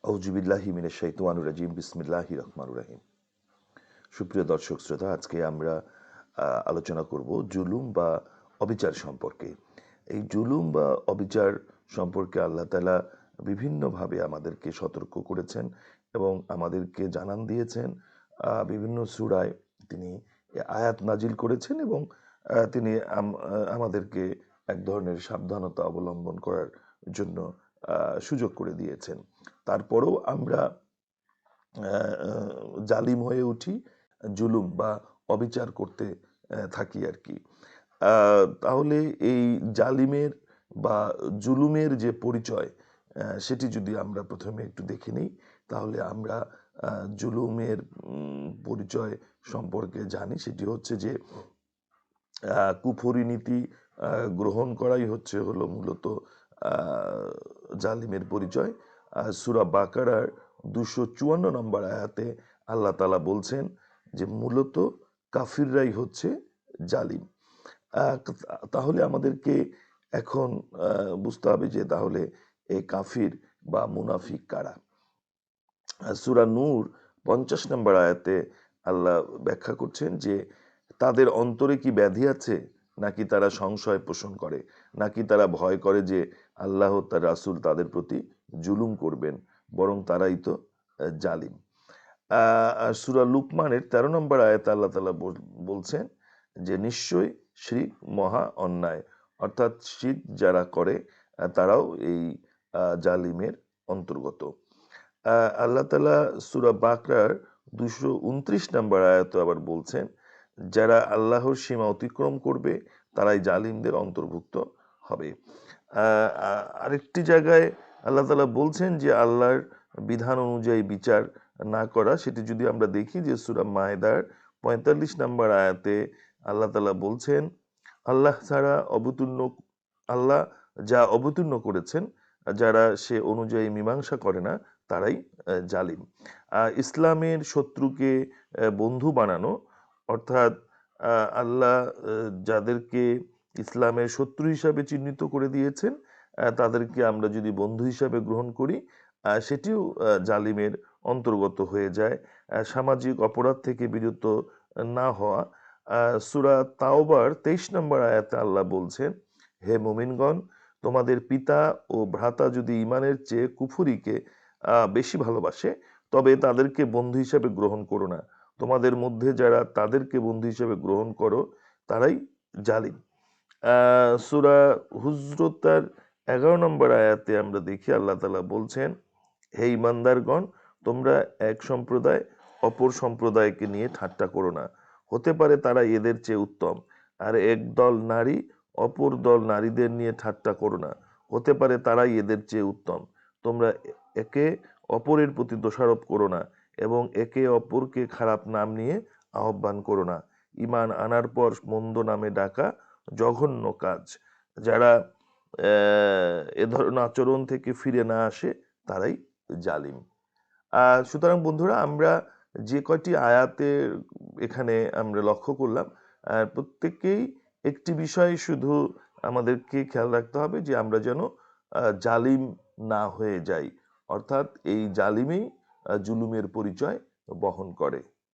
আউযুবিল্লাহি মিনাশ শাইতানির রাজিম বিসমিল্লাহির রহমানির রহিম। সুপ্রিয় দর্শক শ্রোতা, আজকে আমরা আলোচনা করব জুলুম বা অবিচার সম্পর্কে। এই জুলুম বা অবিচার সম্পর্কে আল্লাহ তাআলা বিভিন্নভাবে আমাদেরকে সতর্ক করেছেন এবং আমাদেরকে জানান দিয়েছেন। বিভিন্ন সূরায় তিনি আয়াত নাজিল করেছেন এবং তিনি আমাদেরকে এক ধরনের সাবধানতা অবলম্বন করার জন্য সুযোগ করে দিয়েছেন। তারপরেও আমরা জালিম হয়ে উঠি, জুলুম বা অবিচার করতে থাকি আর কি। তাহলে এই জালিমের বা জুলুমের যে পরিচয়, সেটি যদি আমরা প্রথমে একটু দেখে নিই, তাহলে আমরা জুলুমের পরিচয় সম্পর্কে জানি। সেটি হচ্ছে যে কুফরি নীতি গ্রহণ করাই হলো মূলত জালিমের পরিচয়। সূরা বাকারার 254 নম্বর আয়াতে আল্লাহ তাআলা বলছেন যে মূলত কাফিররাই হচ্ছে জালিম। তাহলে আমাদেরকে এখন বুঝতে হবে যে তাহলে এই কাফির বা মুনাফিক কারা। সূরা নূর 50 নম্বর আয়াতে আল্লাহ ব্যাখ্যা করছেন যে তাদের অন্তরে কি ব্যাধি আছে, নাকি তারা সংশয় পোষণ করে, নাকি তারা ভয় করে যে আল্লাহ তার রাসূল তাদের প্রতি জুলুম করবেন, বরং তারাই তো জালিম। সূরা লুকমানের 13 নম্বর আয়াতে আল্লাহ তাআলা বলছেন যে নিশ্চয়ই শিরক মহা অন্যায়, অর্থাৎ শিরক যারা করে তারাও এই জালিমের অন্তর্গত। আল্লাহ তাআলা সূরা বাকরার 229 নম্বর আয়াতে আবার বলছেন যারা আল্লাহর সীমা অতিক্রম করবে তারাই জালিমদের অন্তর্ভুক্ত হবে। আরেকটি জায়গায় আল্লাহ তাআলা বলছেন যে আল্লাহর বিধান অনুযায়ী বিচার না করা, সেটি যদি আমরা দেখি যে সূরা মায়েদার 45 নম্বর আয়াতে আল্লাহ তাআলা বলছেন আল্লাহ যা অবতীর্ণ করেছেন যারা সে অনুযায়ী মীমাংসা করে না তারাই জালিম। ইসলামের শত্রুকে বন্ধু বানানো, অর্থাৎ আল্লাহ যাদেরকে ইসলামের শত্রু হিসাবে চিহ্নিত করে দিয়েছেন তাদেরকে আমরা যদি বন্ধু হিসাবে গ্রহণ করি, সেটিও জালিমের অন্তর্গত হয়ে যায়। সামাজিক অপরাধ থেকে বিরত না হওয়া, সূরা তাওবার 23 নম্বর আয়াতে আল্লাহ বলছেন হে মুমিনগণ, তোমাদের পিতা ও ভ্রাতা যদি ঈমানের চেয়ে কুফরিকে বেশি ভালোবাসে তবে তাদেরকে বন্ধু হিসাবে গ্রহণ করো না। তোমাদের মধ্যে যারা তাদেরকে বন্ধু হিসাবে গ্রহণ করো তারাই জালিম। সূরা হুজরাতের 11 নম্বর আয়াতে আমরা দেখি আল্লাহ তাআলা বলছেন হে ঈমানদারগণ, তোমরা এক সম্প্রদায় অপর সম্প্রদায়কে নিয়ে ঠাট্টা করো না, হতে পারে তারা এদের চেয়ে উত্তম। আর এক দল নারী অপর দল নারীদের নিয়ে ঠাট্টা করো না, হতে পারে তারাই এদের চেয়ে উত্তম। তোমরা একে অপরের প্রতি দোষারোপ করো না এবং একে অপরকে খারাপ নাম নিয়ে আহ্বান করো না। ঈমান আনার পর মন্দ নামে ডাকা জঘন্য কাজ। যারা এ ধরনের আচরণ থেকে ফিরে না আসে তারাই জালিম। সুতরাং বন্ধুরা, আমরা যে কয়টি আয়াতে এখানে আমরা লক্ষ্য করলাম, প্রত্যেকেই একটি বিষয় শুধু আমাদেরকে খেয়াল রাখতে হবে যে আমরা যেন জালিম না হয়ে যাই, অর্থাৎ এই জালিমই জুলুমের পরিচয় বহন করে।